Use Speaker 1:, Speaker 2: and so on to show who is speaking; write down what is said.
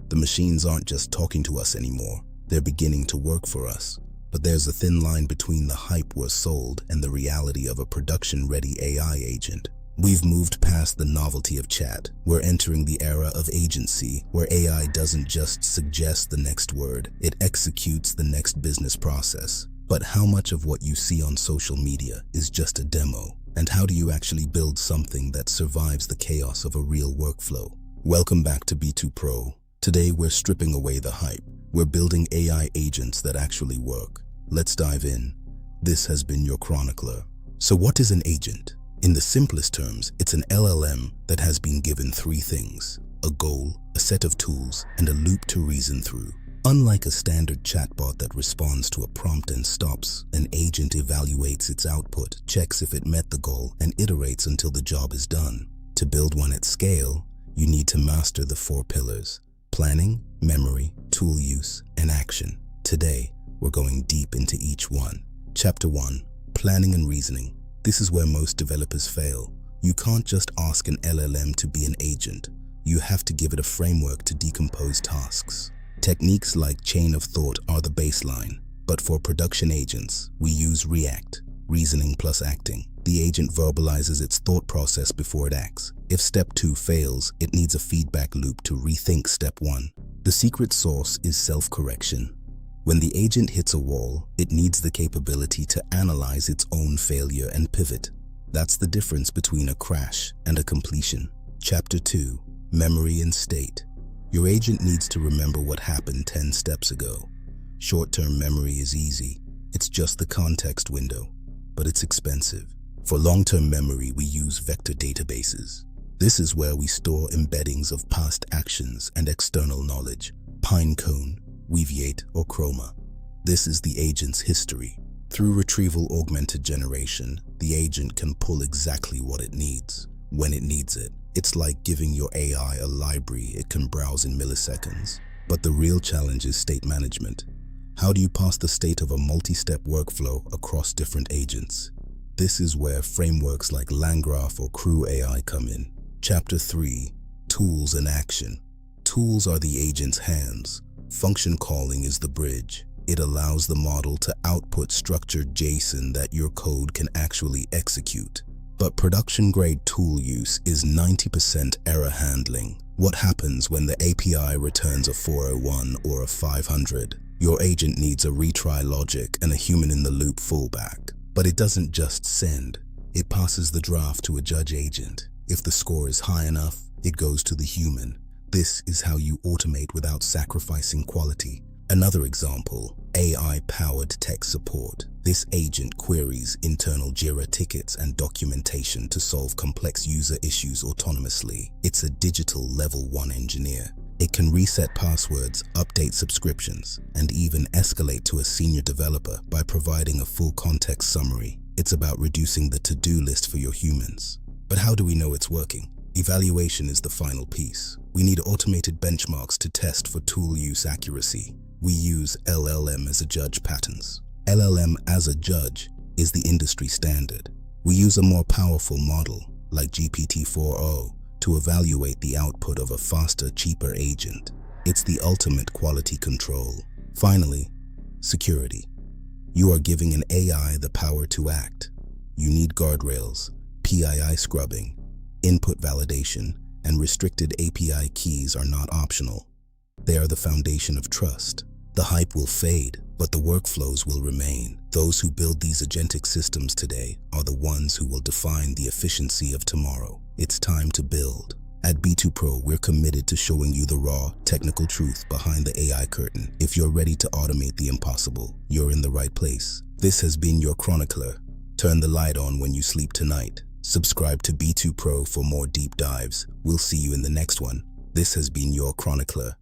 Speaker 1: The machines aren't just talking to us anymore. They're beginning to work for us. But there's a thin line between the hype we're sold and the reality of a production-ready AI agent. We've moved past the novelty of chat. We're entering the era of agency, where AI doesn't just suggest the next word, it executes the next business process. But how much of what you see on social media is just a demo? And how do you actually build something that survives the chaos of a real workflow? Welcome back to B2 Pro. Today we're stripping away the hype. We're building AI agents that actually work. Let's dive in. This has been your chronicler. So what is an agent? In the simplest terms, it's an LLM that has been given three things: a goal, a set of tools, and a loop to reason through. Unlike a standard chatbot that responds to a prompt and stops, an agent evaluates its output, checks if it met the goal, and iterates until the job is done. To build one at scale, you need to master the four pillars: planning, memory, tool use, and action. Today, we're going deep into each one. Chapter 1. Planning and reasoning. This is where most developers fail. You can't just ask an LLM to be an agent. You have to give it a framework to decompose tasks. Techniques like chain of thought are the baseline, but for production agents, we use REACT, reasoning plus acting. The agent verbalizes its thought process before it acts. If step 2 fails, it needs a feedback loop to rethink step 1. The secret sauce is self-correction. When the agent hits a wall, it needs the capability to analyze its own failure and pivot. That's the difference between a crash and a completion. Chapter 2. Memory and state. Your agent needs to remember what happened 10 steps ago. Short-term memory is easy. It's just the context window, but it's expensive. For long-term memory, we use vector databases. This is where we store embeddings of past actions and external knowledge. Pinecone, Weaviate, or Chroma. This is the agent's history. Through retrieval-augmented generation, the agent can pull exactly what it needs, when it needs it. It's like giving your AI a library it can browse in milliseconds. But the real challenge is state management. How do you pass the state of a multi-step workflow across different agents? This is where frameworks like LangGraph or Crew AI come in. Chapter 3. Tools and action. Tools are the agent's hands. Function calling is the bridge. It allows the model to output structured JSON that your code can actually execute. But production-grade tool use is 90% error handling. What happens when the API returns a 401 or a 500? Your agent needs a retry logic and a human-in-the-loop fallback. But it doesn't just send. It passes the draft to a judge agent. If the score is high enough, it goes to the human. This is how you automate without sacrificing quality. Another example, AI-powered tech support. This agent queries internal Jira tickets and documentation to solve complex user issues autonomously. It's a digital level 1 engineer. It can reset passwords, update subscriptions, and even escalate to a senior developer by providing a full context summary. It's about reducing the to-do list for your humans. But how do we know it's working? Evaluation is the final piece. We need automated benchmarks to test for tool use accuracy. We use LLM as a judge patterns. LLM as a judge is the industry standard. We use a more powerful model, like GPT-4o, to evaluate the output of a faster, cheaper agent. It's the ultimate quality control. Finally, security. You are giving an AI the power to act. You need guardrails, PII scrubbing, input validation, and restricted API keys are not optional. They are the foundation of trust. The hype will fade, but the workflows will remain. Those who build these agentic systems today are the ones who will define the efficiency of tomorrow. It's time to build. At B2 Pro, we're committed to showing you the raw, technical truth behind the AI curtain. If you're ready to automate the impossible, you're in the right place. This has been your chronicler. Turn the light on when you sleep tonight. Subscribe to B2 Pro for more deep dives. We'll see you in the next one. This has been your chronicler.